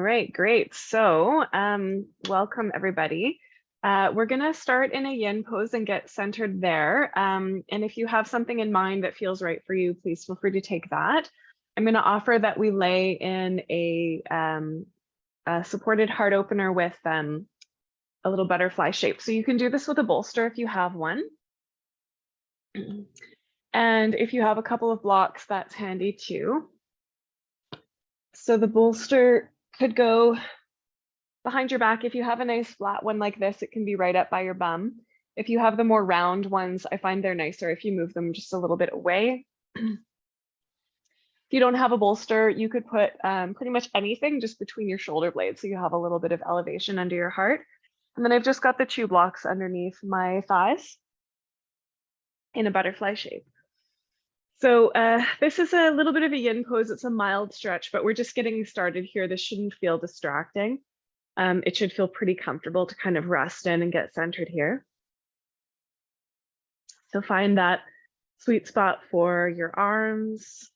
right, great. So welcome everybody. We're gonna start in a yin pose and get centered there. And if you have something in mind that feels right for you, please feel free to take that. I'm gonna offer that we lay in a supported heart opener with a little butterfly shape. So you can do this with a bolster if you have one. And if you have a couple of blocks, that's handy too. So the bolster could go behind your back. If you have a nice flat one like this, it can be right up by your bum. If you have the more round ones, I find they're nicer if you move them just a little bit away. If you don't have a bolster, you could put pretty much anything just between your shoulder blades, so you have a little bit of elevation under your heart. And then I've just got the 2 blocks underneath my thighs in a butterfly shape. So this is a little bit of a yin pose. It's a mild stretch, but we're just getting started here. This shouldn't feel distracting. It should feel pretty comfortable to kind of rest in and get centered here. So find that sweet spot for your arms.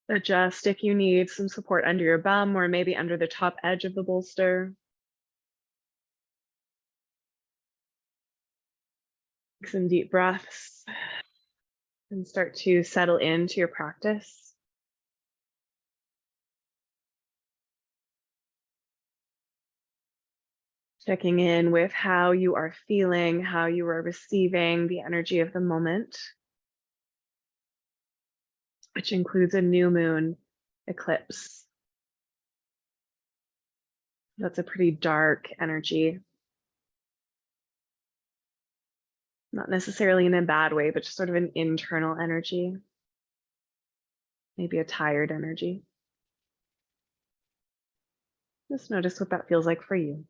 Adjust if you need some support under your bum or maybe under the top edge of the bolster. Take some deep breaths and start to settle into your practice. Checking in with how you are feeling, how you are receiving the energy of the moment, which includes a new moon eclipse. That's a pretty dark energy. Not necessarily in a bad way, but just sort of an internal energy. Maybe a tired energy. Just notice what that feels like for you.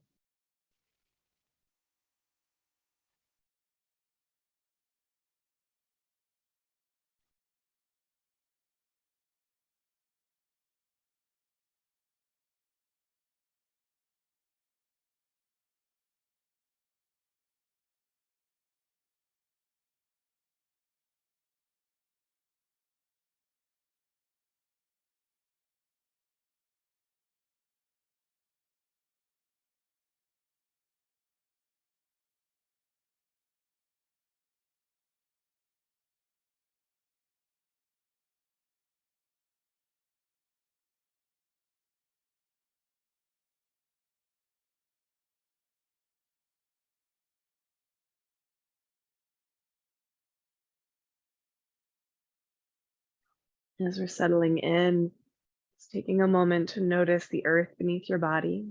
As we're settling in, just taking a moment to notice the earth beneath your body,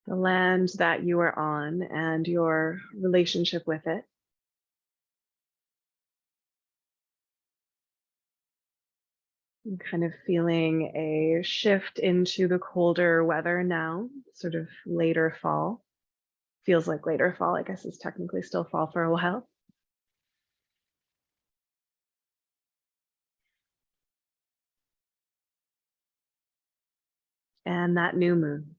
the land that you are on, and your relationship with it. And kind of feeling a shift into the colder weather now, sort of later fall. Feels like later fall, I guess it's technically still fall for a while. And that new moon.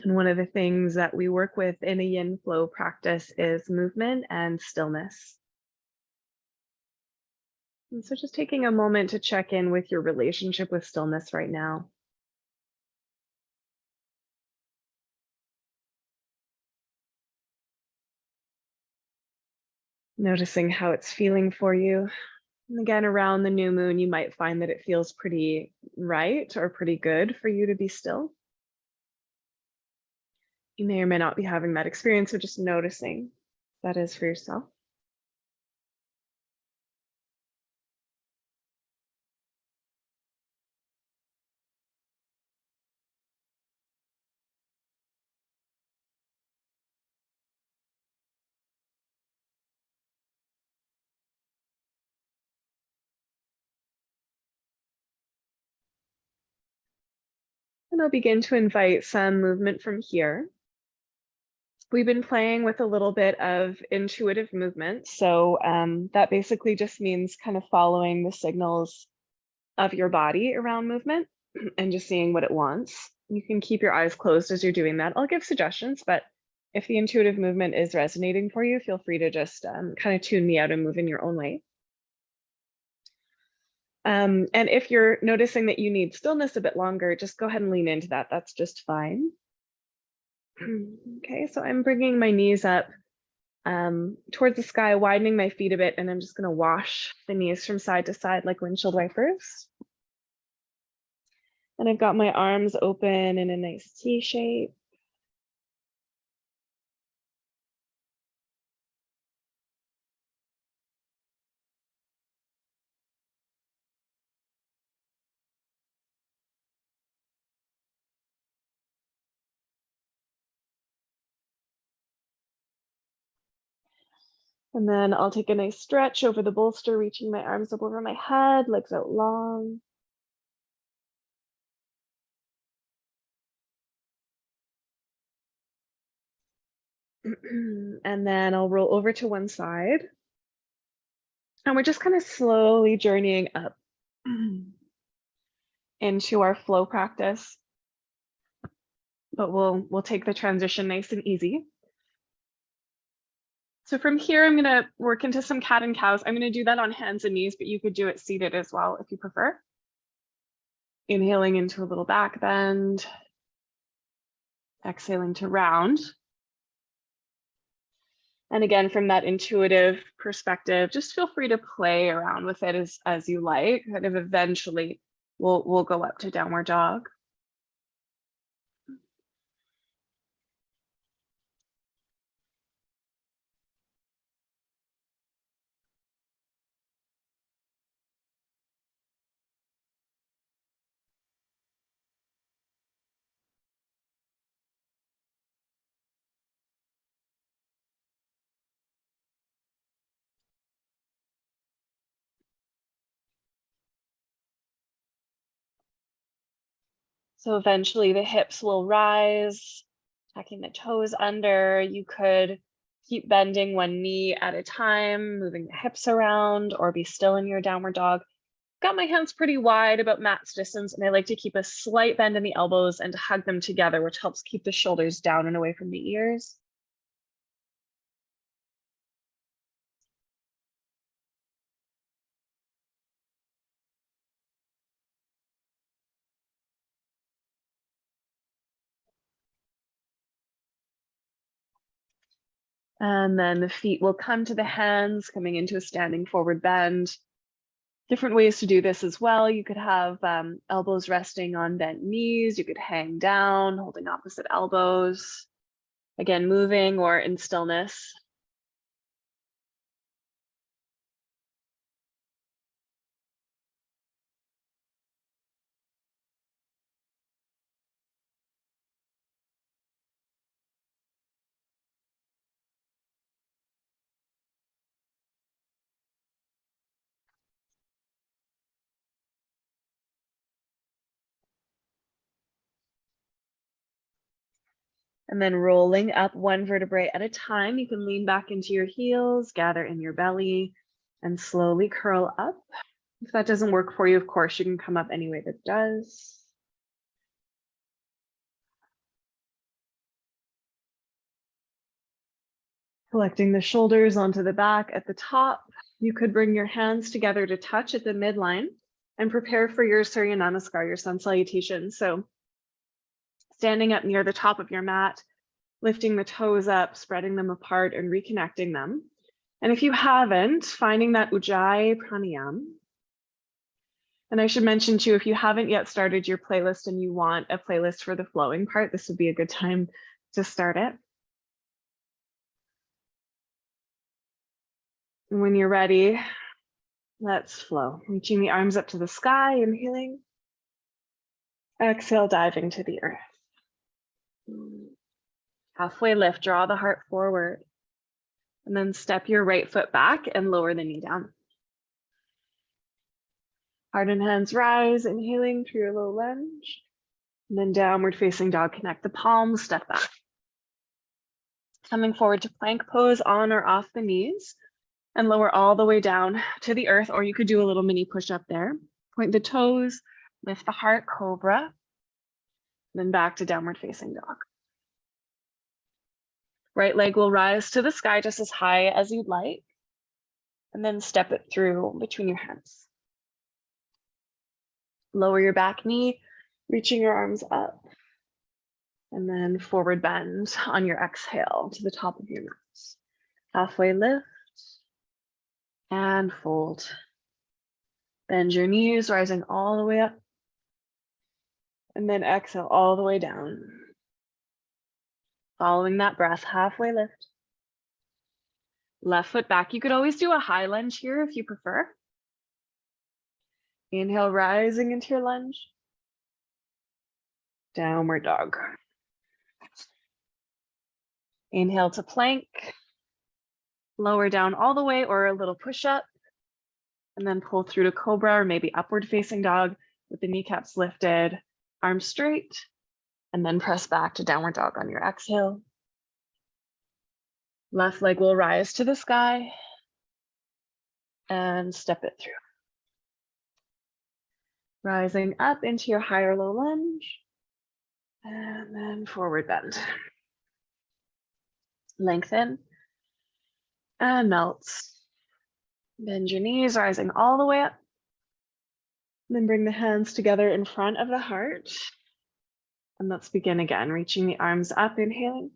And one of the things that we work with in a yin flow practice is movement and stillness. And so just taking a moment to check in with your relationship with stillness right now. Noticing how it's feeling for you. And again, around the new moon, you might find that it feels pretty right or pretty good for you to be still. You may or may not be having that experience, so just noticing that is for yourself. And I'll begin to invite some movement from here. We've been playing with a little bit of intuitive movement. So that basically just means kind of following the signals of your body around movement and just seeing what it wants. You can keep your eyes closed as you're doing that. I'll give suggestions, but if the intuitive movement is resonating for you, feel free to just kind of tune me out and move in your own way. And if you're noticing that you need stillness a bit longer, just go ahead and lean into that. That's just fine. Okay, so I'm bringing my knees up towards the sky, widening my feet a bit, and I'm just going to wash the knees from side to side like windshield wipers. And I've got my arms open in a nice T shape. And then I'll take a nice stretch over the bolster, reaching my arms up over my head, legs out long. And then I'll roll over to one side. And we're just kind of slowly journeying up into our flow practice. But we'll take the transition nice and easy. So from here, I'm going to work into some cat and cows. I'm going to do that on hands and knees, but you could do it seated as well if you prefer. Inhaling into a little back bend. Exhaling to round. And again, from that intuitive perspective, just feel free to play around with it as you like. Kind of eventually, we'll go up to downward dog. So eventually the hips will rise, tucking the toes under. You could keep bending one knee at a time, moving the hips around, or be still in your downward dog. Got my hands pretty wide, about mat's distance, and I like to keep a slight bend in the elbows and hug them together, which helps keep the shoulders down and away from the ears. And then the feet will come to the hands, coming into a standing forward bend. Different ways to do this as well. You could have elbows resting on bent knees. You could hang down, holding opposite elbows. Again, moving or in stillness. And then rolling up one vertebrae at a time. You can lean back into your heels, gather in your belly, and slowly curl up. If that doesn't work for you, of course, you can come up any way that does. Collecting the shoulders onto the back at the top. You could bring your hands together to touch at the midline and prepare for your Surya Namaskar, your sun salutation. So standing up near the top of your mat, lifting the toes up, spreading them apart and reconnecting them. And if you haven't, finding that Ujjayi pranayama. And I should mention too, if you haven't yet started your playlist and you want a playlist for the flowing part, this would be a good time to start it. And when you're ready, let's flow. Reaching the arms up to the sky, inhaling. Exhale, diving to the earth. Halfway lift, draw the heart forward. And then step your right foot back and lower the knee down. Heart and hands rise, inhaling through your low lunge. And then downward facing dog, connect the palms, step back. Coming forward to plank pose on or off the knees and lower all the way down to the earth, or you could do a little mini push up there. Point the toes, lift the heart, cobra, then back to downward facing dog. Right leg will rise to the sky just as high as you'd like, and then step it through between your hands. Lower your back knee, reaching your arms up, and then forward bend on your exhale to the top of your mat. Halfway lift and fold. Bend your knees, rising all the way up, and then exhale all the way down. Following that breath, halfway lift. Left foot back. You could always do a high lunge here if you prefer. Inhale, rising into your lunge. Downward dog. Inhale to plank. Lower down all the way or a little push up. And then pull through to cobra or maybe upward facing dog with the kneecaps lifted, arms straight, and then press back to downward dog on your exhale. Left leg will rise to the sky and step it through. Rising up into your high or low lunge, and then forward bend. Lengthen and melt. Bend your knees, rising all the way up. Then bring the hands together in front of the heart. And let's begin again, reaching the arms up, inhaling.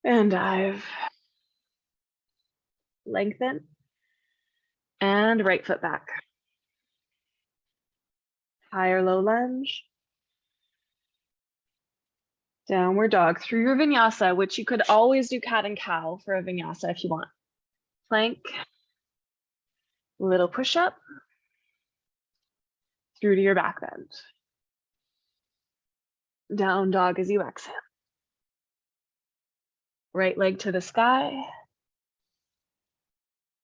And dive. Lengthen. And right foot back. High or low lunge. Downward dog through your vinyasa, which you could always do cat and cow for a vinyasa if you want. Plank. Little push up. Through to your back bend. Down dog as you exhale. Right leg to the sky.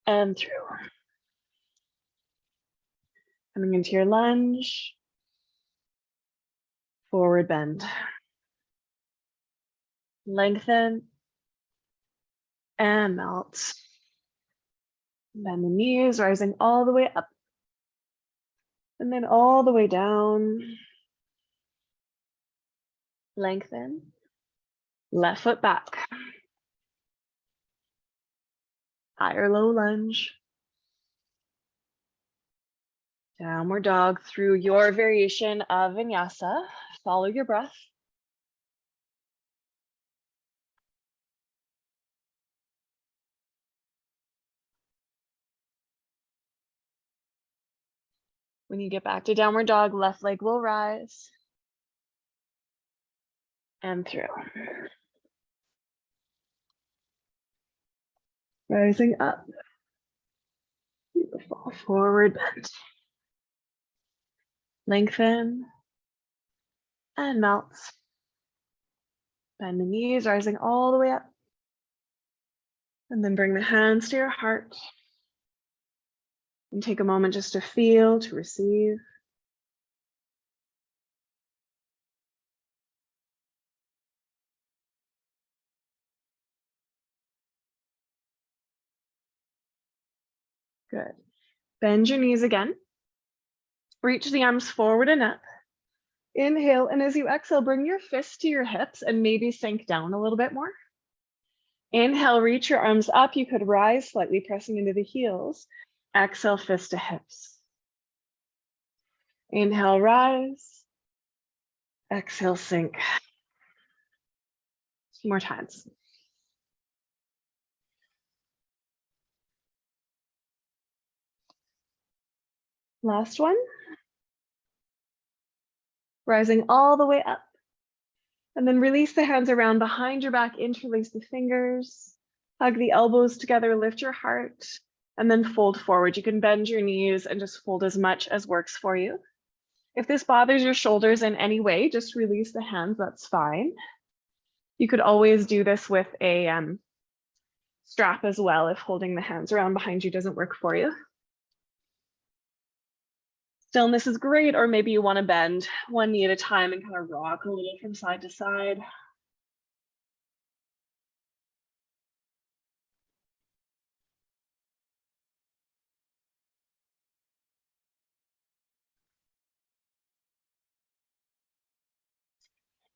And through. Coming into your lunge. Forward bend. Lengthen. And melt. Bend the knees, rising all the way up. And then all the way down. Lengthen. Left foot back. High or low lunge. Downward dog through your variation of vinyasa. Follow your breath. When you get back to downward dog, left leg will rise. And through. Rising up. Beautiful. Forward bend. Lengthen. And melt. Bend the knees, rising all the way up. And then bring the hands to your heart. And take a moment just to feel, to receive. Good. Bend your knees again. Reach the arms forward and up. Inhale, and as you exhale, bring your fists to your hips and maybe sink down a little bit more. Inhale, reach your arms up. You could rise slightly, pressing into the heels. Exhale, fist to hips. Inhale, rise. Exhale, sink. 2 more times. Last one. Rising all the way up. And then release the hands around behind your back, interlace the fingers, hug the elbows together, lift your heart, and then fold forward. You can bend your knees and just fold as much as works for you. If this bothers your shoulders in any way, just release the hands, that's fine. You could always do this with a strap as well if holding the hands around behind you doesn't work for you. Stillness is great, or maybe you want to bend one knee at a time and kind of rock a little from side to side.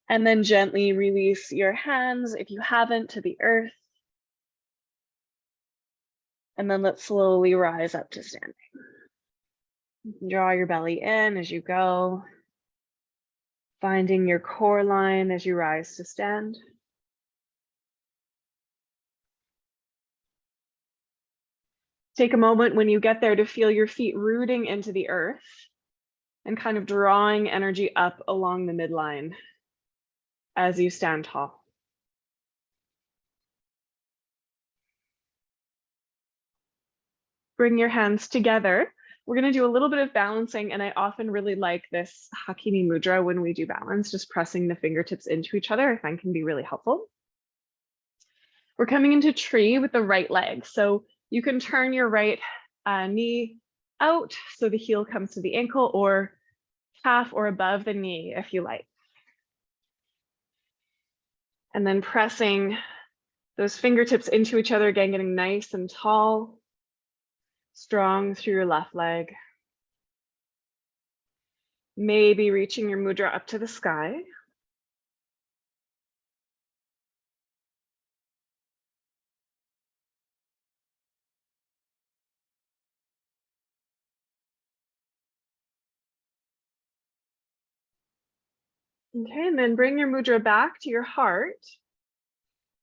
And then gently release your hands, if you haven't, to the earth. And then let's slowly rise up to standing. Draw your belly in as you go, finding your core line as you rise to stand. Take a moment when you get there to feel your feet rooting into the earth and kind of drawing energy up along the midline as you stand tall. Bring your hands together. We're going to do a little bit of balancing, and I often really like this Hakini Mudra when we do balance, just pressing the fingertips into each other I find can be really helpful. We're coming into tree with the right leg. So you can turn your right knee out so the heel comes to the ankle, or calf or above the knee if you like. And then pressing those fingertips into each other again, getting nice and tall, strong through your left leg. Maybe reaching your mudra up to the sky. Okay, and then bring your mudra back to your heart.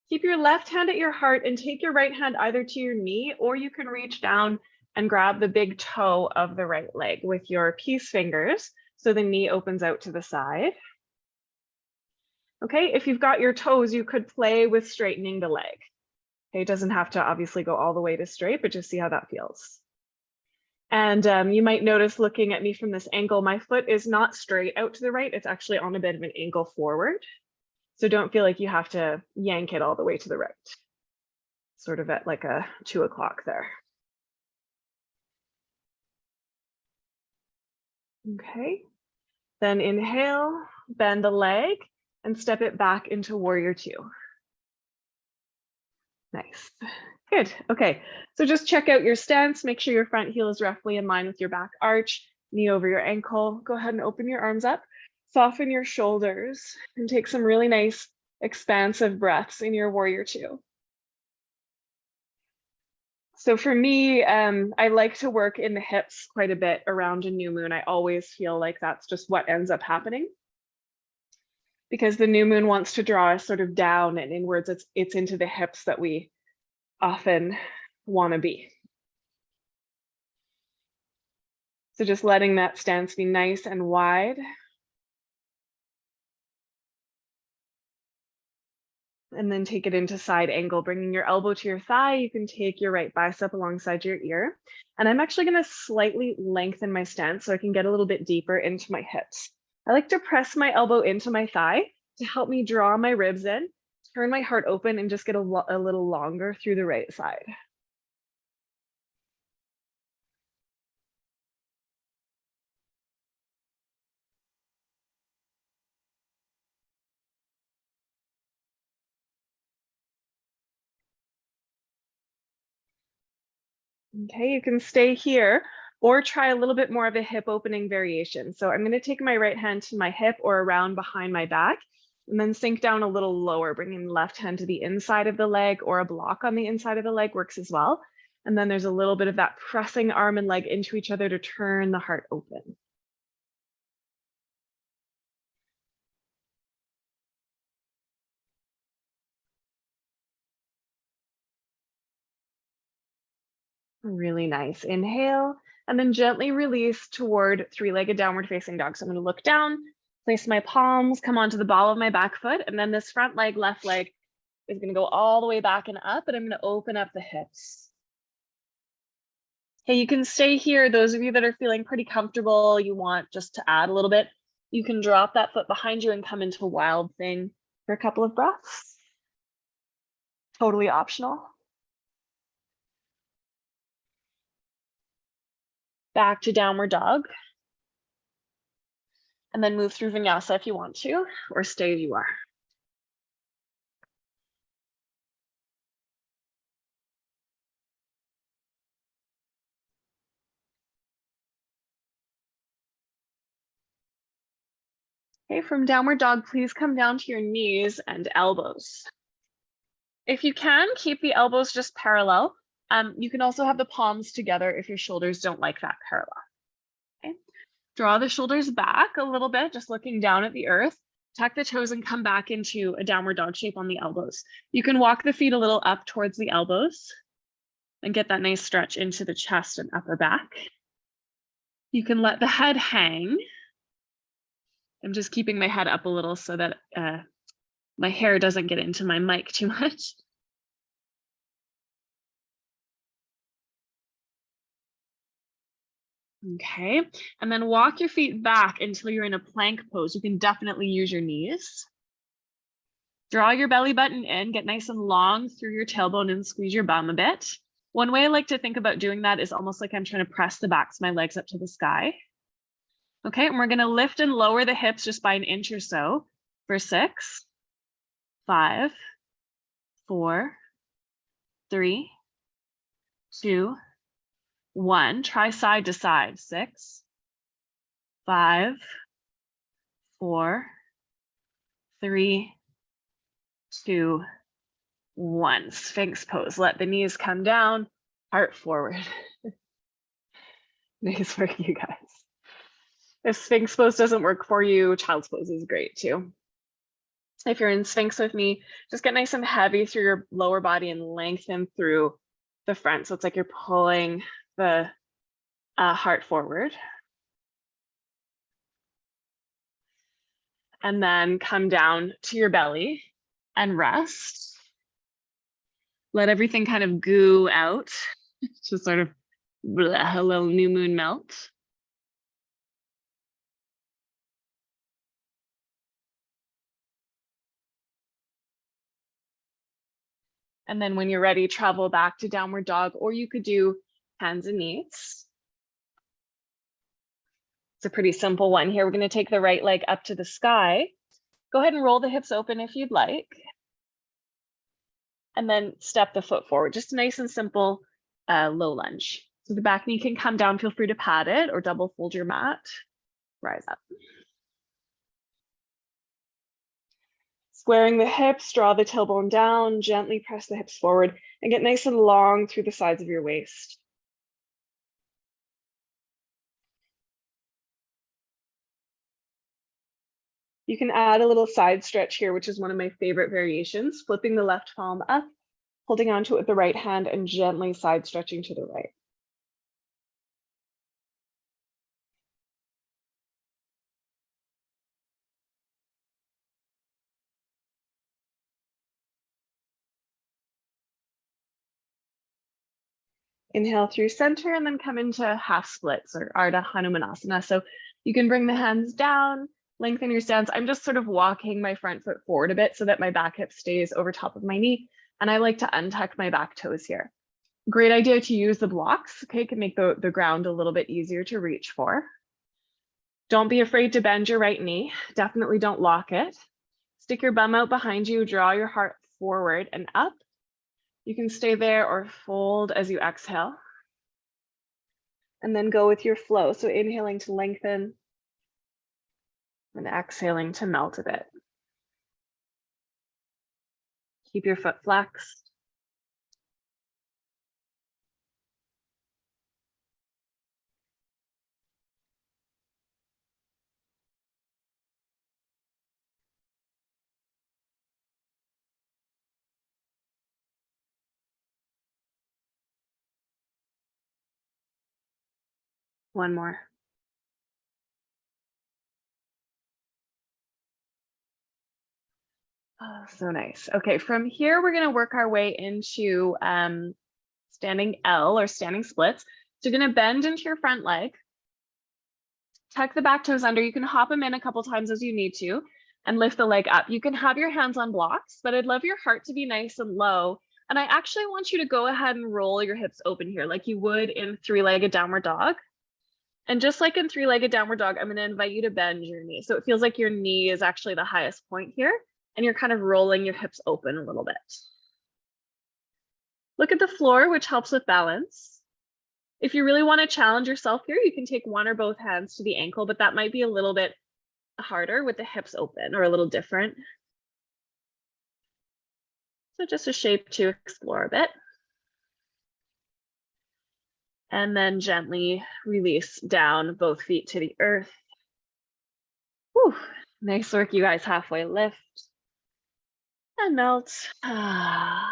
Keep your left hand at your heart and take your right hand either to your knee, or you can reach down and grab the big toe of the right leg with your peace fingers, so the knee opens out to the side. Okay, if you've got your toes, you could play with straightening the leg. Okay, it doesn't have to obviously go all the way to straight, but just see how that feels. And you might notice looking at me from this angle, my foot is not straight out to the right. It's actually on a bit of an angle forward. So don't feel like you have to yank it all the way to the right. Sort of at like a 2 o'clock there. Okay, then inhale, bend the leg and step it back into warrior two. Nice, good. Okay, so just check out your stance. Make sure your front heel is roughly in line with your back arch, knee over your ankle. Go ahead and open your arms up, soften your shoulders, and take some really nice expansive breaths in your warrior two. So for me, I like to work in the hips quite a bit around a new moon. I always feel like that's just what ends up happening, because the new moon wants to draw us sort of down and inwards. It's into the hips that we often want to be. So just letting that stance be nice and wide. And then take it into side angle, bringing your elbow to your thigh. You can take your right bicep alongside your ear. And I'm actually going to slightly lengthen my stance so I can get a little bit deeper into my hips. I like to press my elbow into my thigh to help me draw my ribs in, turn my heart open, and just get a little longer through the right side. Okay, you can stay here or try a little bit more of a hip opening variation. So I'm going to take my right hand to my hip or around behind my back, and then sink down a little lower, bringing the left hand to the inside of the leg, or a block on the inside of the leg works as well. And then there's a little bit of that pressing arm and leg into each other to turn the heart open. Really nice. Inhale, and then gently release toward three-legged downward facing dog. So I'm going to look down, Place my palms, come onto the ball of my back foot, and then this front leg, left leg is going to go all the way back and up, and I'm going to open up the hips. Okay, you can stay here. Those of you that are feeling pretty comfortable, you want just to add a little bit, you can drop that foot behind you and come into wild thing for a couple of breaths. Totally optional. Back to downward dog. And then move through vinyasa if you want to, or stay as you are. Okay, from downward dog, please come down to your knees and elbows. If you can, keep the elbows just parallel. You can also have the palms together if your shoulders don't like that parallel. Okay. Draw the shoulders back a little bit, just looking down at the earth. Tuck the toes and come back into a downward dog shape on the elbows. You can walk the feet a little up towards the elbows and get that nice stretch into the chest and upper back. You can let the head hang. I'm just keeping my head up a little so that my hair doesn't get into my mic too much. Okay, and then walk your feet back until you're in a plank pose. You can definitely use your knees. Draw your belly button in, get nice and long through your tailbone and squeeze your bum a bit. One way I like to think about doing that is almost like I'm trying to press the backs of my legs up to the sky. Okay, and we're gonna lift and lower the hips just by an inch or so for 6, 5, 4, 3, 2, 1. Try side to side. 6, 5, 4, 3, 2, 1. Sphinx pose. Let the knees come down, heart forward. Nice work, you guys. If Sphinx pose doesn't work for you, child's pose is great too. If you're in Sphinx with me, just get nice and heavy through your lower body and lengthen through the front. So it's like you're pulling the heart forward. And then come down to your belly and rest. Let everything kind of goo out. Just sort of a little new moon melt. And then when you're ready, travel back to downward dog, or you could do hands and knees. It's a pretty simple one here. We're going to take the right leg up to the sky. Go ahead and roll the hips open if you'd like. And then step the foot forward, just a nice and simple low lunge. So the back knee can come down. Feel free to pat it or double fold your mat. Rise up. Squaring the hips, draw the tailbone down, gently press the hips forward, and get nice and long through the sides of your waist. You can add a little side stretch here, which is one of my favorite variations, flipping the left palm up, holding onto it with the right hand, and gently side stretching to the right. Inhale through center and then come into half splits or Ardha Hanumanasana. So you can bring the hands down, lengthen your stance. I'm just sort of walking my front foot forward a bit so that my back hip stays over top of my knee. And I like to untuck my back toes here. Great idea to use the blocks. Okay, it can make the ground a little bit easier to reach for. Don't be afraid to bend your right knee. Definitely don't lock it. Stick your bum out behind you, draw your heart forward and up. You can stay there or fold as you exhale. And then go with your flow. So inhaling to lengthen and exhaling to melt a bit. Keep your foot flexed. One more. Oh, so nice. Okay, from here, we're gonna work our way into standing L or standing splits. So you're gonna bend into your front leg, tuck the back toes under. You can hop them in a couple times as you need to and lift the leg up. You can have your hands on blocks, but I'd love your heart to be nice and low. And I actually want you to go ahead and roll your hips open here like you would in three-legged downward dog. And just like in three-legged downward dog, I'm going to invite you to bend your knee. So it feels like your knee is actually the highest point here, and you're kind of rolling your hips open a little bit. Look at the floor, which helps with balance. If you really want to challenge yourself here, you can take one or both hands to the ankle, but that might be a little bit harder with the hips open or a little different. So just a shape to explore a bit. And then gently release down both feet to the earth. Whew. Nice work, you guys. Halfway lift and melt. And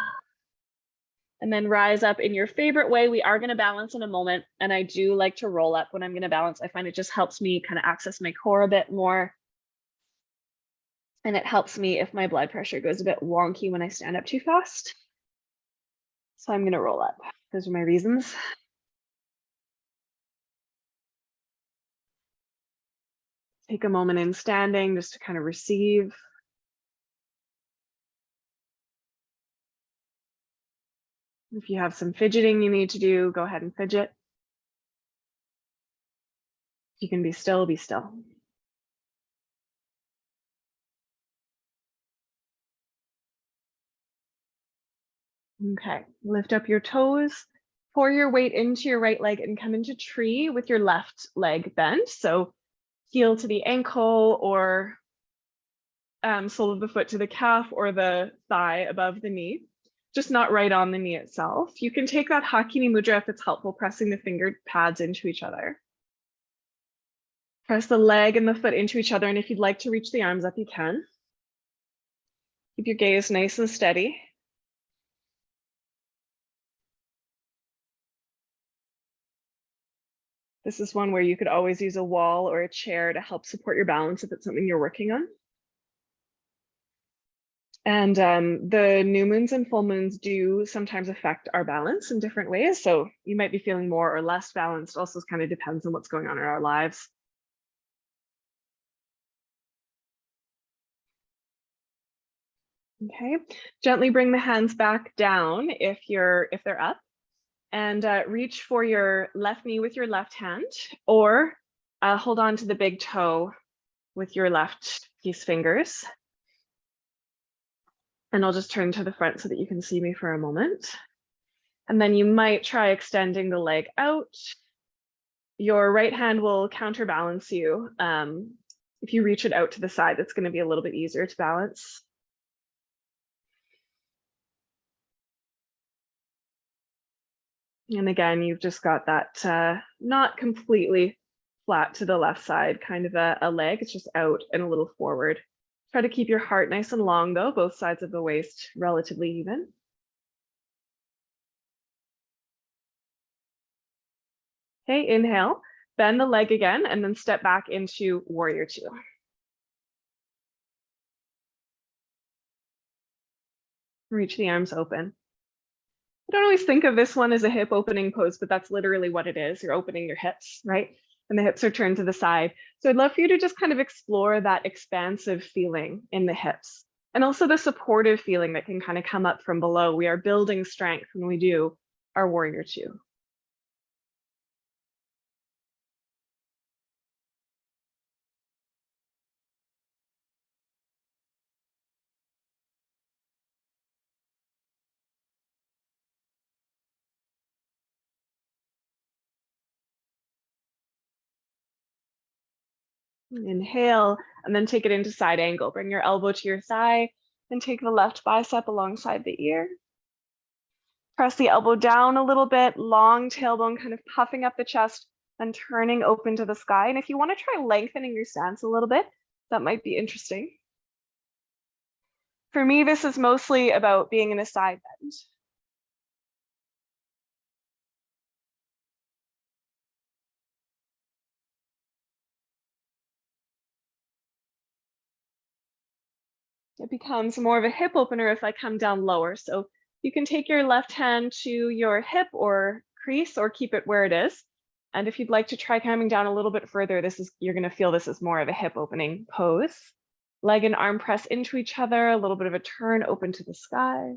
then rise up in your favorite way. We are going to balance in a moment. And I do like to roll up when I'm going to balance. I find it just helps me kind of access my core a bit more. And it helps me if my blood pressure goes a bit wonky when I stand up too fast. So I'm going to roll up. Those are my reasons. Take a moment in standing just to kind of receive. If you have some fidgeting you need to do, go ahead and fidget. You can be still, be still. Okay, lift up your toes, pour your weight into your right leg and come into tree with your left leg bent. So heel to the ankle or sole of the foot to the calf or the thigh above the knee, just not right on the knee itself. You can take that Hakini Mudra if it's helpful, pressing the finger pads into each other. Press the leg and the foot into each other, and if you'd like to reach the arms up, you can. Keep your gaze nice and steady. This is one where you could always use a wall or a chair to help support your balance if it's something you're working on. And the new moons and full moons do sometimes affect our balance in different ways. So you might be feeling more or less balanced. Also kind of depends on what's going on in our lives. Okay, gently bring the hands back down if they're up, and reach for your left knee with your left hand, or hold on to the big toe with your left peace fingers. And I'll just turn to the front so that you can see me for a moment. And then you might try extending the leg out. Your right hand will counterbalance you. If you reach it out to the side, it's going to be a little bit easier to balance. And again, you've just got that not completely flat to the left side, kind of a leg. It's just out and a little forward. Try to keep your heart nice and long though, both sides of the waist relatively even. Okay, inhale, bend the leg again, and then step back into warrior two. Reach the arms open. I don't always think of this one as a hip opening pose, but that's literally what it is. You're opening your hips, right? And the hips are turned to the side. So I'd love for you to just kind of explore that expansive feeling in the hips and also the supportive feeling that can kind of come up from below. We are building strength when we do our warrior two. Inhale, and then take it into side angle. Bring your elbow to your thigh, and take the left bicep alongside the ear. Press the elbow down a little bit, long tailbone kind of puffing up the chest and turning open to the sky. And if you want to try lengthening your stance a little bit, that might be interesting. For me, this is mostly about being in a side bend. It becomes more of a hip opener if I come down lower. So you can take your left hand to your hip or crease or keep it where it is. And if you'd like to try coming down a little bit further, you're going to feel this is more of a hip opening pose. Leg and arm press into each other, a little bit of a turn open to the sky.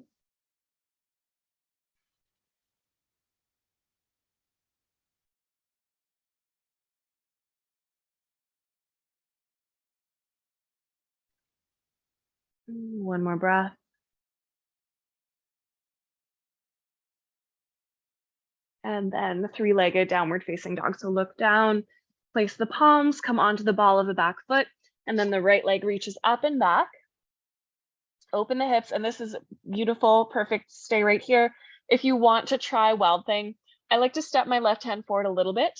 One more breath. And then the three-legged downward facing dog. So look down, place the palms, come onto the ball of the back foot, and then the right leg reaches up and back. Open the hips, and this is beautiful, perfect. Stay right here. If you want to try Wild Thing, I like to step my left hand forward a little bit.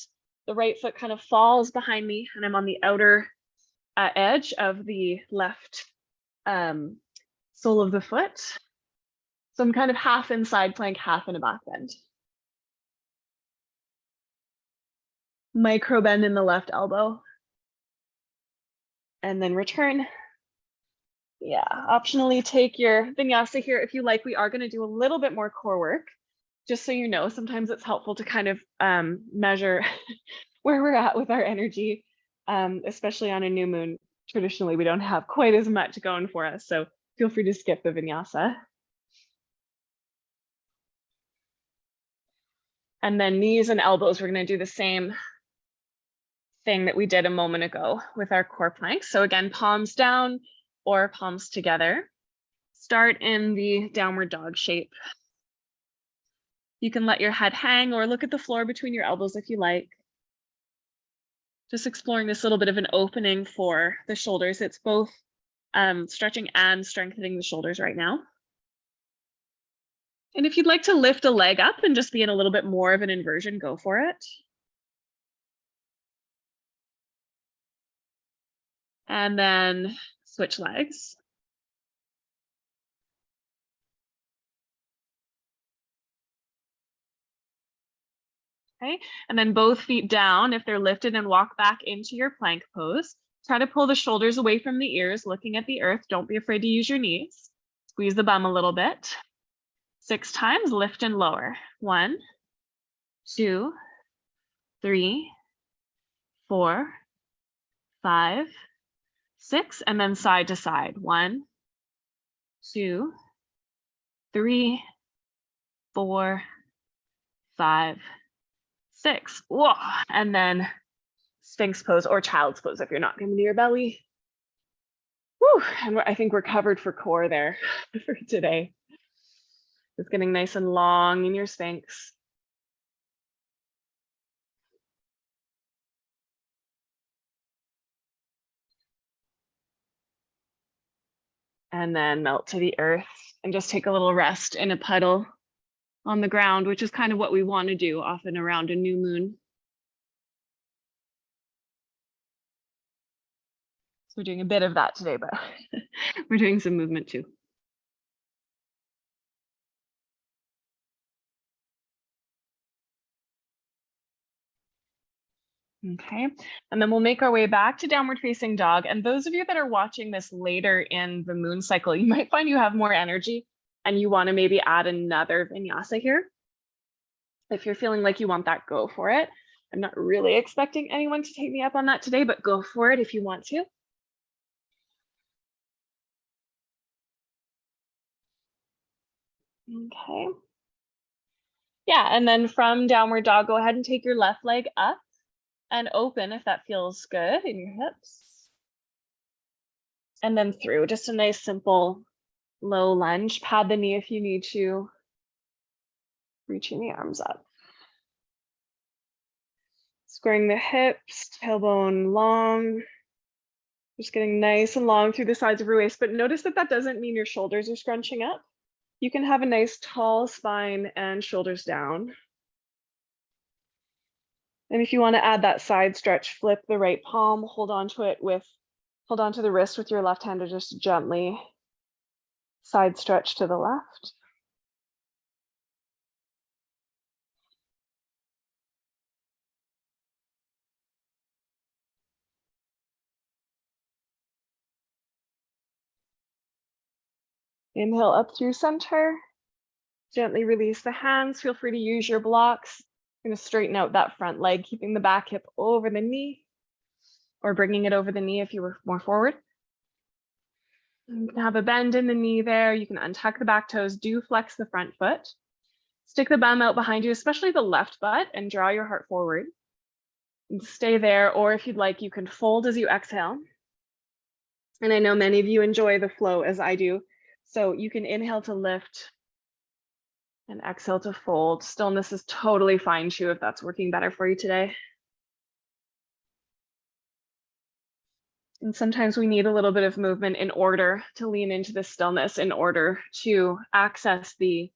The right foot kind of falls behind me, and I'm on the outer edge of the left sole of the foot. So I'm kind of half in side plank, half in a back bend. Micro bend in the left elbow. And then return. Yeah, optionally take your vinyasa here if you like. We are going to do a little bit more core work. Just so you know, sometimes it's helpful to kind of measure where we're at with our energy, especially on a new moon. Traditionally, we don't have quite as much going for us, so feel free to skip the vinyasa. And then knees and elbows, we're going to do the same thing that we did a moment ago with our core plank. So again, palms down or palms together. Start in the downward dog shape. You can let your head hang or look at the floor between your elbows if you like. Just exploring this little bit of an opening for the shoulders. It's both stretching and strengthening the shoulders right now. And if you'd like to lift a leg up and just be in a little bit more of an inversion, go for it. And then switch legs. Okay, and then both feet down if they're lifted and walk back into your plank pose. Try to pull the shoulders away from the ears, looking at the earth. Don't be afraid to use your knees. Squeeze the bum a little bit. 6 times, lift and lower. 1, 2, 3, 4, 5, 6, and then side to side. 1, 2, 3, 4, 5, 6. Whoa. And then Sphinx pose or child's pose if you're not coming to your belly. Whew. And I think we're covered for core there for today. It's getting nice and long in your Sphinx. And then melt to the earth and just take a little rest in a puddle on the ground, which is kind of what we want to do often around a new moon. So we're doing a bit of that today, but we're doing some movement too. Okay, and then we'll make our way back to downward facing dog. And those of you that are watching this later in the moon cycle, you might find you have more energy and you want to maybe add another vinyasa here. If you're feeling like you want that, go for it. I'm not really expecting anyone to take me up on that today, but go for it if you want to. Okay. Yeah, and then from downward dog, go ahead and take your left leg up and open if that feels good in your hips. And then through, just a nice simple low lunge. Pad the knee if you need to. Reaching the arms up. Squaring the hips, tailbone long. Just getting nice and long through the sides of your waist, but notice that that doesn't mean your shoulders are scrunching up. You can have a nice tall spine and shoulders down. And if you want to add that side stretch, flip the right palm, hold on to the wrist with your left hand, or just gently side stretch to the left. Inhale up through center. Gently release the hands. Feel free to use your blocks. You're going to straighten out that front leg, keeping the back hip over the knee, or bringing it over the knee if you were more forward. You can have a bend in the knee there. You can untuck the back toes. Do flex the front foot. Stick the bum out behind you, especially the left butt, and draw your heart forward. And stay there, or if you'd like, you can fold as you exhale. And I know many of you enjoy the flow as I do. So you can inhale to lift and exhale to fold. Stillness is totally fine too if that's working better for you today. And sometimes we need a little bit of movement in order to lean into the stillness, in order to access the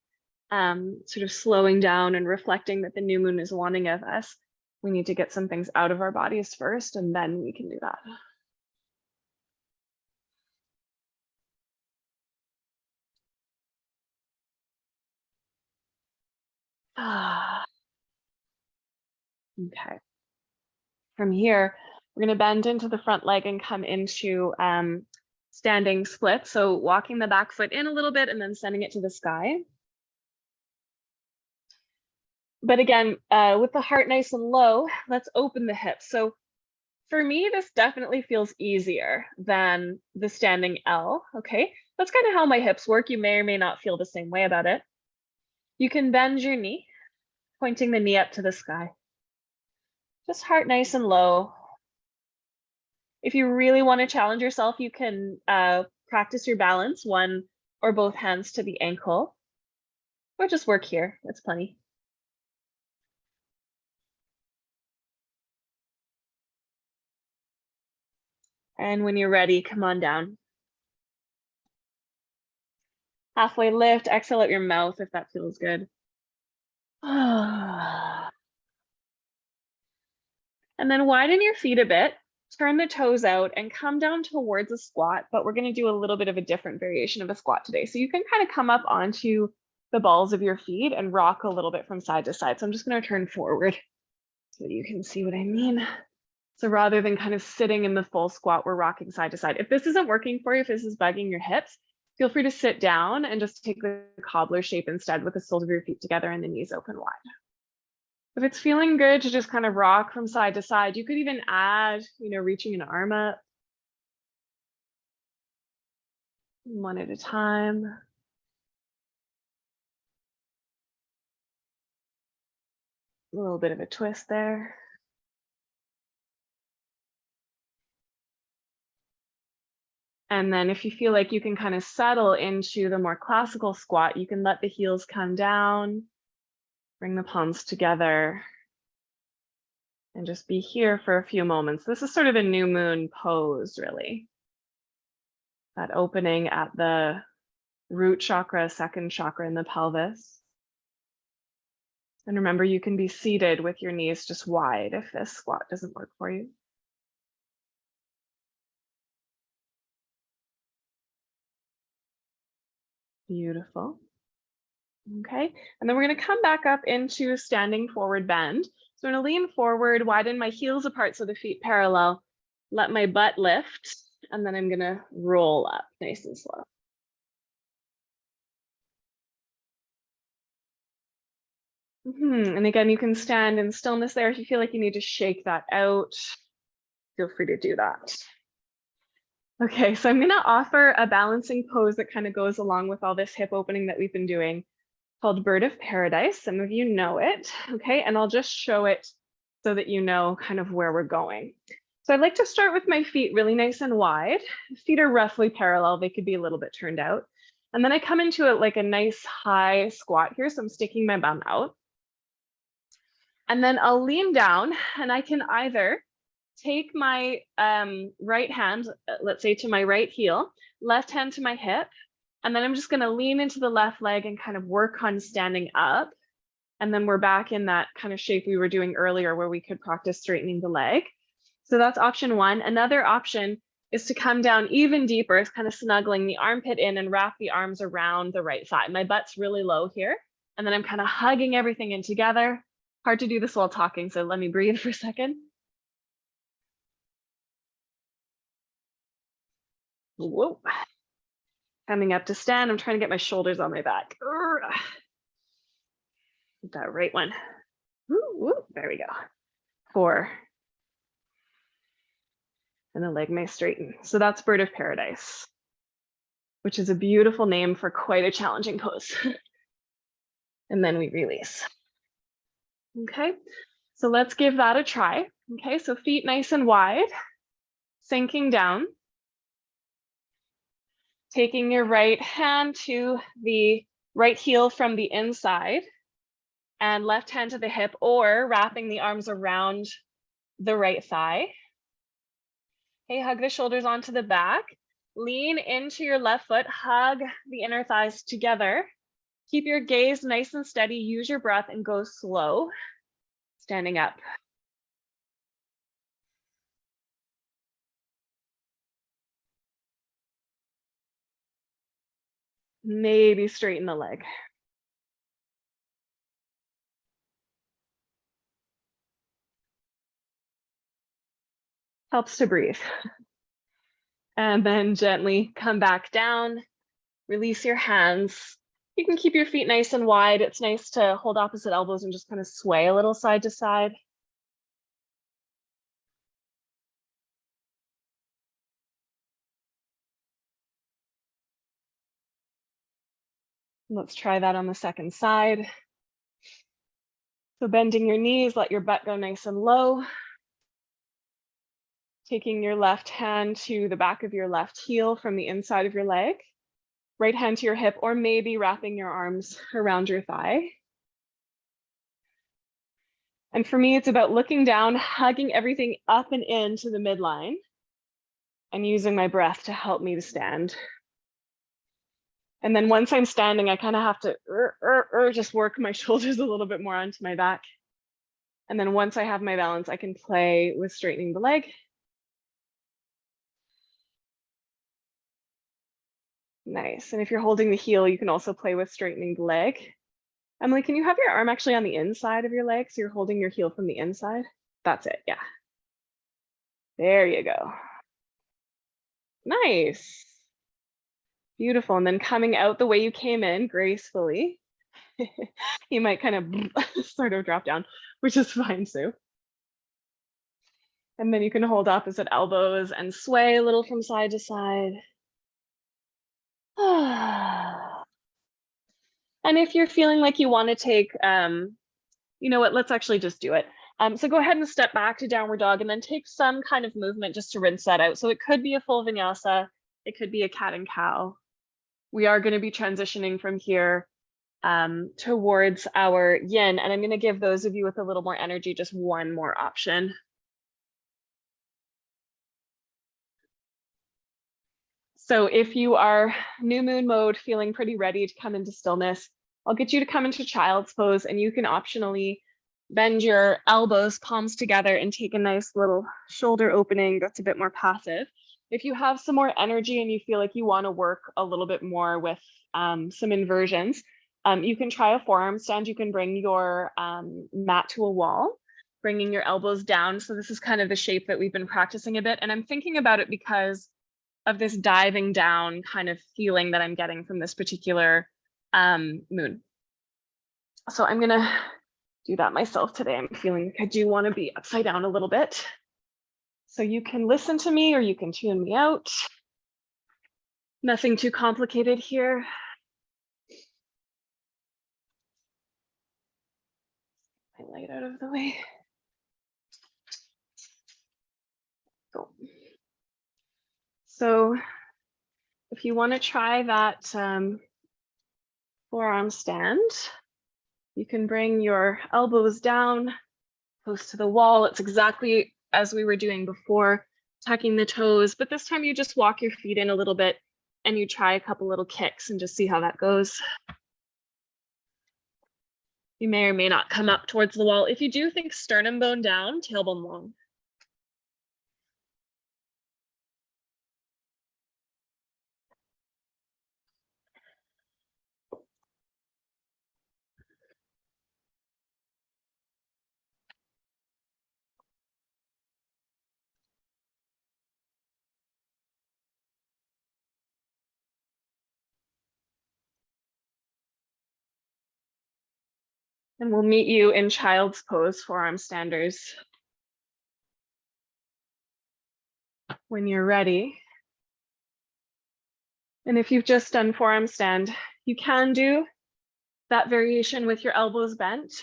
sort of slowing down and reflecting that the new moon is wanting of us. We need to get some things out of our bodies first, and then we can do that. Okay. From here, we're going to bend into the front leg and come into standing split. So walking the back foot in a little bit and then sending it to the sky. But again, with the heart nice and low, let's open the hips. So for me, this definitely feels easier than the standing L, okay? That's kind of how my hips work. You may or may not feel the same way about it. You can bend your knee, pointing the knee up to the sky. Just heart nice and low. If you really want to challenge yourself, you can practice your balance, one or both hands to the ankle, or just work here, that's plenty. And when you're ready, come on down. Halfway lift, exhale out your mouth if that feels good. And then widen your feet a bit, turn the toes out and come down towards a squat, but we're going to do a little bit of a different variation of a squat today. So you can kind of come up onto the balls of your feet and rock a little bit from side to side. So I'm just going to turn forward so you can see what I mean. So rather than kind of sitting in the full squat, we're rocking side to side. If this isn't working for you, if this is bugging your hips, feel free to sit down and just take the cobbler shape instead with the soles of your feet together and the knees open wide. If it's feeling good to just kind of rock from side to side, you could even add, reaching an arm up. One at a time. A little bit of a twist there. And then if you feel like you can kind of settle into the more classical squat, you can let the heels come down, bring the palms together, and just be here for a few moments. This is sort of a new moon pose, really. That opening at the root chakra, second chakra in the pelvis. And remember, you can be seated with your knees just wide if this squat doesn't work for you. Beautiful. Okay, and then we're going to come back up into standing forward bend. So I'm going to lean forward, widen my heels apart so the feet parallel, let my butt lift, and then I'm going to roll up nice and slow. And again, you can stand in stillness there. If you feel like you need to shake that out, feel free to do that. Okay, so I'm going to offer a balancing pose that kind of goes along with all this hip opening that we've been doing, called Bird of Paradise. Some of you know it, okay? And I'll just show it so that you know kind of where we're going. So I'd like to start with my feet really nice and wide. Feet are roughly parallel. They could be a little bit turned out. And then I come into it like a nice high squat here. So I'm sticking my bum out. And then I'll lean down and I can either take my right hand, let's say to my right heel, left hand to my hip, and then I'm just going to lean into the left leg and kind of work on standing up. And then we're back in that kind of shape we were doing earlier where we could practice straightening the leg. So that's option one. Another option is to come down even deeper. It's kind of snuggling the armpit in and wrap the arms around the right thigh. My butt's really low here. And then I'm kind of hugging everything in together. Hard to do this while talking, so let me breathe for a second. Whoa. Coming up to stand, I'm trying to get my shoulders on my back. That right one. There we go. 4. And the leg may straighten. So that's Bird of Paradise, which is a beautiful name for quite a challenging pose. And then we release. Okay, so let's give that a try. Okay, so feet nice and wide, sinking down. Taking your right hand to the right heel from the inside and left hand to the hip, or wrapping the arms around the right thigh. Okay, hug the shoulders onto the back. Lean into your left foot, hug the inner thighs together. Keep your gaze nice and steady, use your breath and go slow. Standing up. Maybe straighten the leg. Helps to breathe. And then gently come back down, release your hands. You can keep your feet nice and wide. It's nice to hold opposite elbows and just kind of sway a little side to side. Let's try that on the second side. So bending your knees, let your butt go nice and low. Taking your left hand to the back of your left heel from the inside of your leg. Right hand to your hip, or maybe wrapping your arms around your thigh. And for me, it's about looking down, hugging everything up and into the midline, and using my breath to help me to stand. And then once I'm standing, I kind of have to just work my shoulders a little bit more onto my back. And then once I have my balance, I can play with straightening the leg. Nice. And if you're holding the heel, you can also play with straightening the leg. Emily, can you have your arm actually on the inside of your leg? So you're holding your heel from the inside? That's it, yeah. There you go. Nice. Beautiful. And then coming out the way you came in gracefully. You might kind of sort of drop down, which is fine, Sue. And then you can hold opposite elbows and sway a little from side to side. And if you're feeling like you want to take, you know what, let's actually just do it. So go ahead and step back to downward dog and then take some kind of movement just to rinse that out. So it could be a full vinyasa, it could be a cat and cow. We are going to be transitioning from here towards our yin, and I'm going to give those of you with a little more energy just one more option. So if you are new moon mode, feeling pretty ready to come into stillness, I'll get you to come into child's pose, and you can optionally bend your elbows, palms together, and take a nice little shoulder opening that's a bit more passive. If you have some more energy and you feel like you want to work a little bit more with some inversions, you can try a forearm stand. You can bring your mat to a wall, bringing your elbows down. So this is kind of the shape that we've been practicing a bit. And I'm thinking about it because of this diving down kind of feeling that I'm getting from this particular moon. So I'm gonna do that myself today. I'm feeling like I do want to be upside down a little bit. So you can listen to me or you can tune me out. Nothing too complicated here. My light out of the way. Go. So if you want to try that forearm stand, you can bring your elbows down, close to the wall. It's exactly as we were doing before, tucking the toes, but this time you just walk your feet in a little bit and you try a couple little kicks and just see how that goes. You may or may not come up towards the wall. If you do, think sternum bone down, tailbone long. And we'll meet you in child's pose, forearm standers. When you're ready. And if you've just done forearm stand, you can do that variation with your elbows bent.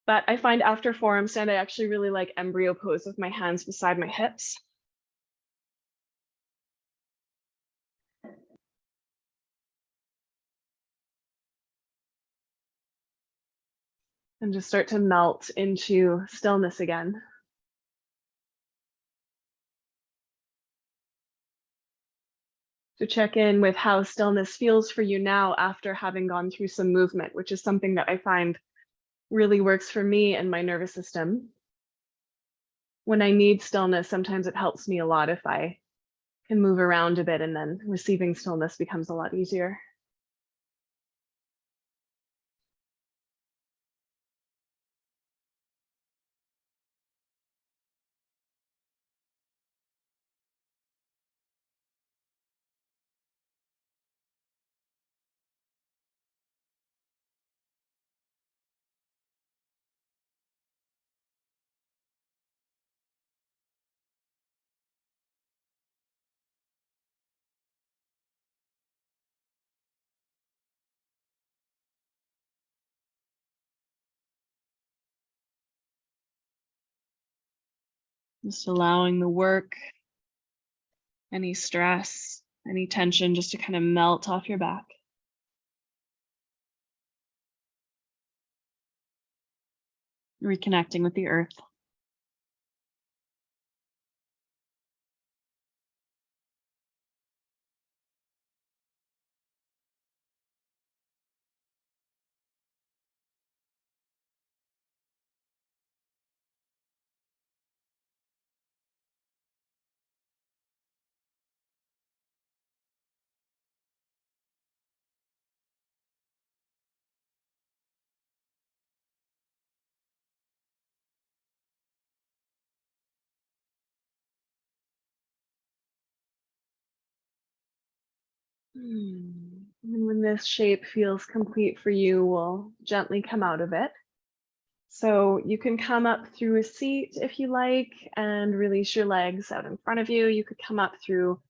But I find after forearm stand, I actually really like embryo pose with my hands beside my hips. And just start to melt into stillness again. To check in with how stillness feels for you now after having gone through some movement, which is something that I find really works for me and my nervous system. When I need stillness, sometimes it helps me a lot if I can move around a bit, and then receiving stillness becomes a lot easier. Just allowing the work, any stress, any tension, just to kind of melt off your back. Reconnecting with the earth. And when this shape feels complete for you, we'll gently come out of it. So you can come up through a seat if you like and release your legs out in front of you. You could come up through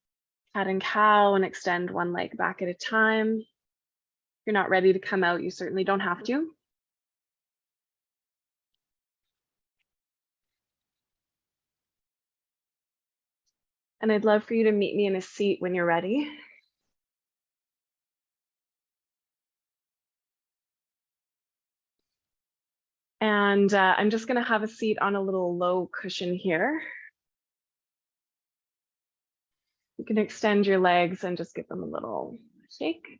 cat and cow and extend one leg back at a time. If you're not ready to come out, you certainly don't have to. And I'd love for you to meet me in a seat when you're ready. And I'm just going to have a seat on a little low cushion here. You can extend your legs and just give them a little shake.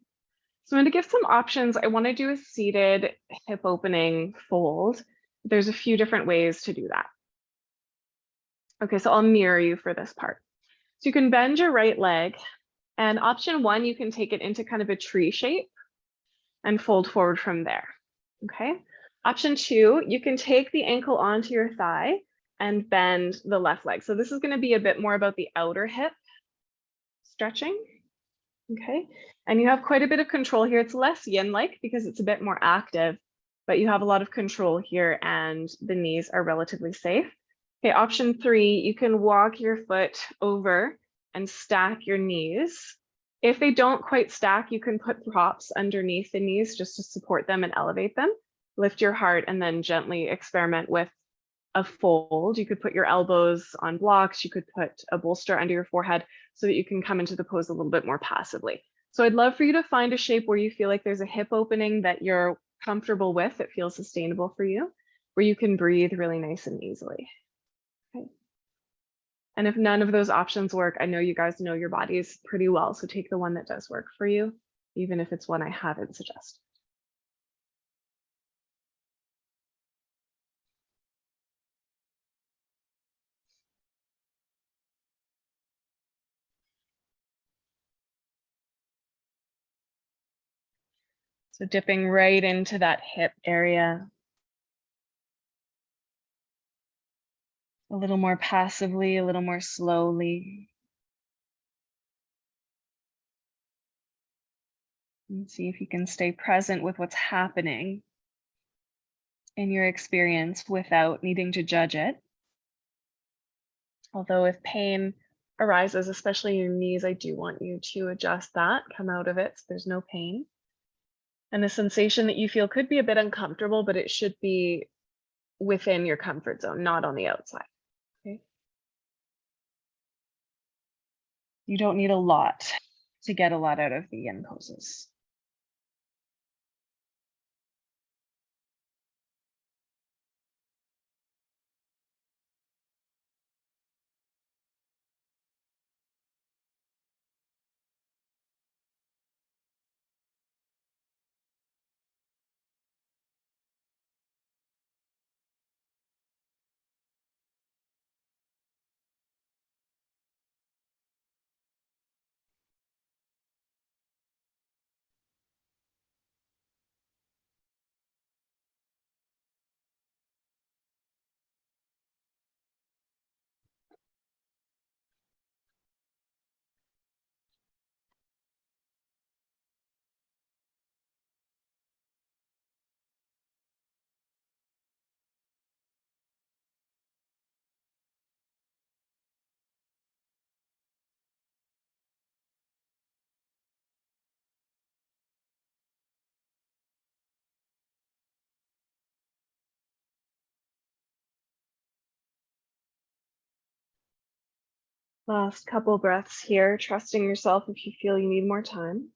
So I'm going to give some options. I want to do a seated hip opening fold. There's a few different ways to do that. Okay, so I'll mirror you for this part. So you can bend your right leg, and option one, you can take it into kind of a tree shape and fold forward from there. Okay. Option two, you can take the ankle onto your thigh and bend the left leg. So this is going to be a bit more about the outer hip stretching. Okay. And you have quite a bit of control here. It's less yin-like because it's a bit more active, but you have a lot of control here and the knees are relatively safe. Okay, option three, you can walk your foot over and stack your knees. If they don't quite stack, you can put props underneath the knees just to support them and elevate them. Lift your heart and then gently experiment with a fold. You could put your elbows on blocks. You could put a bolster under your forehead so that you can come into the pose a little bit more passively. So I'd love for you to find a shape where you feel like there's a hip opening that you're comfortable with, that feels sustainable for you, where you can breathe really nice and easily. Okay. And if none of those options work, I know you guys know your bodies pretty well, so take the one that does work for you, even if it's one I haven't suggested. So dipping right into that hip area. A little more passively, a little more slowly. And see if you can stay present with what's happening. in your experience without needing to judge it. Although if pain arises, especially in your knees, I do want you to adjust that, come out of it so there's no pain. And the sensation that you feel could be a bit uncomfortable, but it should be within your comfort zone, not on the outside. Okay. You don't need a lot to get a lot out of the yin poses. Last couple breaths here, trusting yourself if you feel you need more time.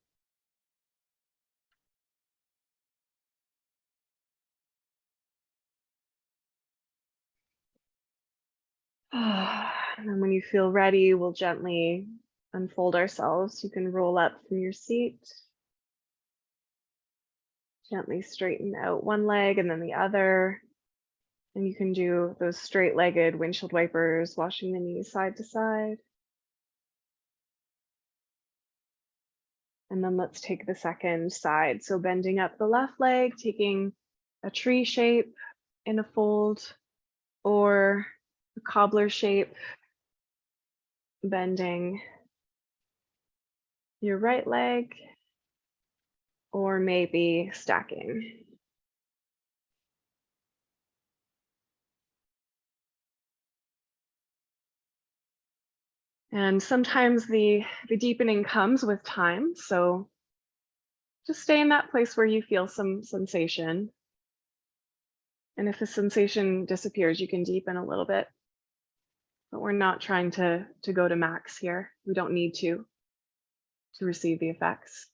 And then when you feel ready, we'll gently unfold ourselves. You can roll up from your seat. Gently straighten out one leg and then the other. And you can do those straight-legged windshield wipers, washing the knees side to side. And then let's take the second side. So bending up the left leg, taking a tree shape in a fold or a cobbler shape, bending your right leg, or maybe stacking. And sometimes the deepening comes with time. So just stay in that place where you feel some sensation. And if the sensation disappears, you can deepen a little bit. But we're not trying to go to max here. We don't need to receive the effects.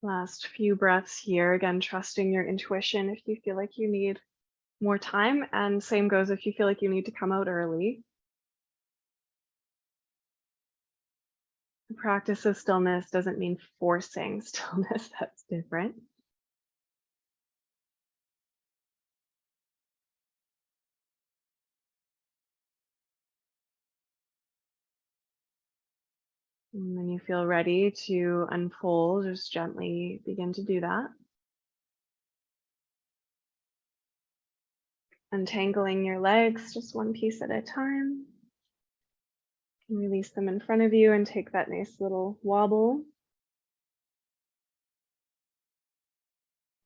Last few breaths here, again, trusting your intuition if you feel like you need more time, and same goes if you feel like you need to come out early. The practice of stillness doesn't mean forcing stillness, that's different. And when you feel ready to unfold, just gently begin to do that. Untangling your legs just one piece at a time. You can release them in front of you and take that nice little wobble.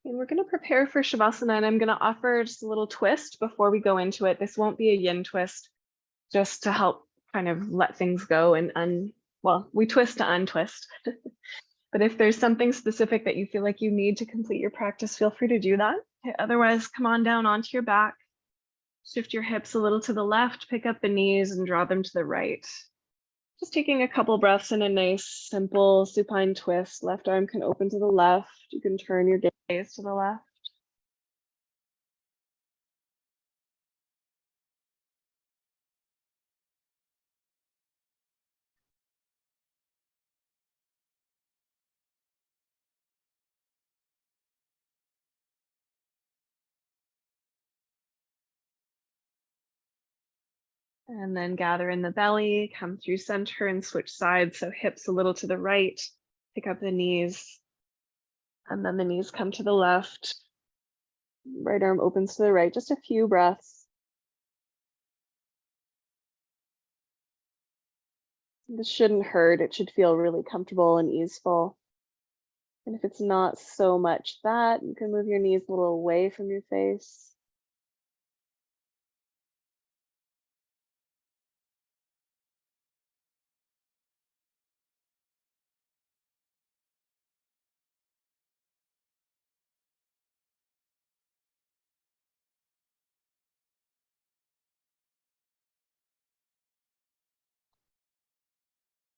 And we're going to prepare for Shavasana, and I'm going to offer just a little twist before we go into it. This won't be a yin twist, just to help kind of let things go and well, we twist to untwist. But if there's something specific that you feel like you need to complete your practice, feel free to do that. Okay, otherwise, come on down onto your back. Shift your hips a little to the left, pick up the knees and draw them to the right. Just taking a couple breaths in a nice, simple supine twist. Left arm can open to the left. You can turn your gaze to the left. And then gather in the belly, come through center and switch sides. So hips a little to the right, pick up the knees, and then the knees come to the left. Right arm opens to the right, just a few breaths. This shouldn't hurt. It should feel really comfortable and easeful. And if it's not so much that, you can move your knees a little away from your face.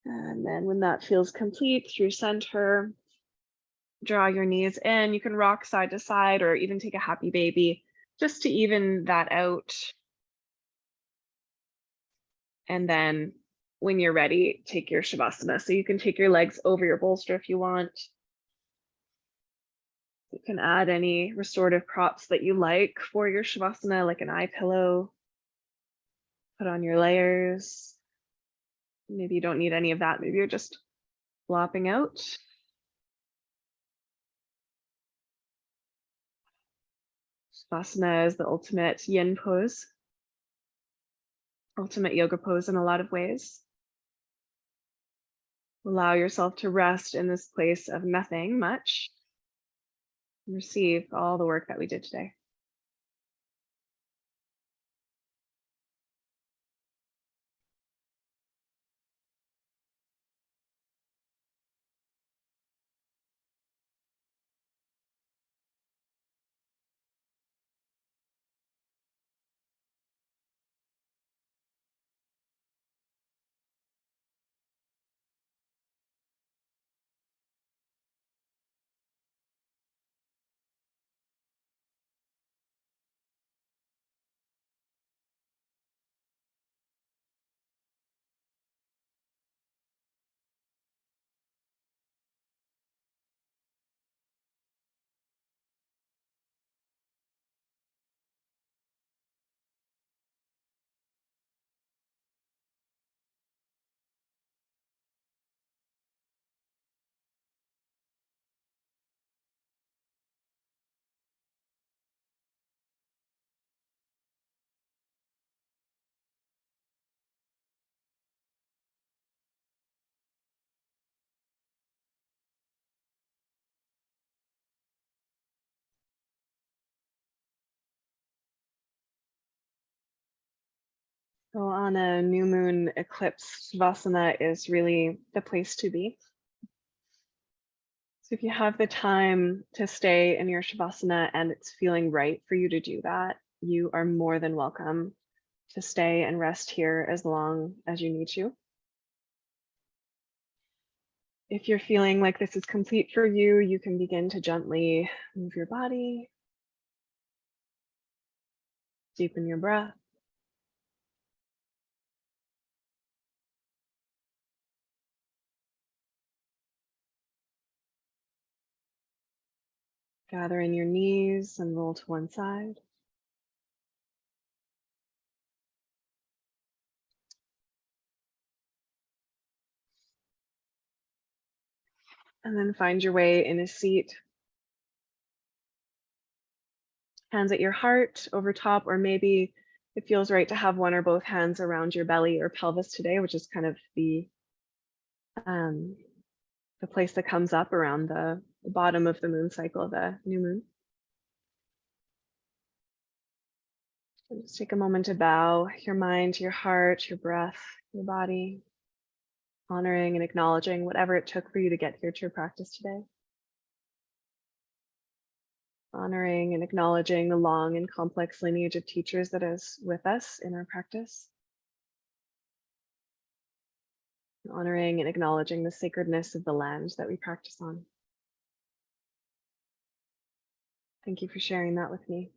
And then when that feels complete, through center, draw your knees in. You can rock side to side or even take a happy baby just to even that out. And then when you're ready, take your Shavasana. So you can take your legs over your bolster if you want. You can add any restorative props that you like for your Shavasana, like an eye pillow. Put on your layers. Maybe you don't need any of that. Maybe you're just flopping out. Shavasana is the ultimate yin pose, ultimate yoga pose in a lot of ways. Allow yourself to rest in this place of nothing much. Receive all the work that we did today. So on a new moon eclipse, Shavasana is really the place to be. So if you have the time to stay in your Shavasana and it's feeling right for you to do that, you are more than welcome to stay and rest here as long as you need to. If you're feeling like this is complete for you, you can begin to gently move your body, deepen your breath. Gather in your knees and roll to one side. And then find your way in a seat. Hands at your heart, over top, or maybe it feels right to have one or both hands around your belly or pelvis today, which is kind of um, the place that comes up around the bottom of the moon cycle, the new moon. And just take a moment to bow your mind, your heart, your breath, your body, honoring and acknowledging whatever it took for you to get here to your practice today. Honoring and acknowledging the long and complex lineage of teachers that is with us in our practice. Honoring and acknowledging the sacredness of the land that we practice on. Thank you for sharing that with me.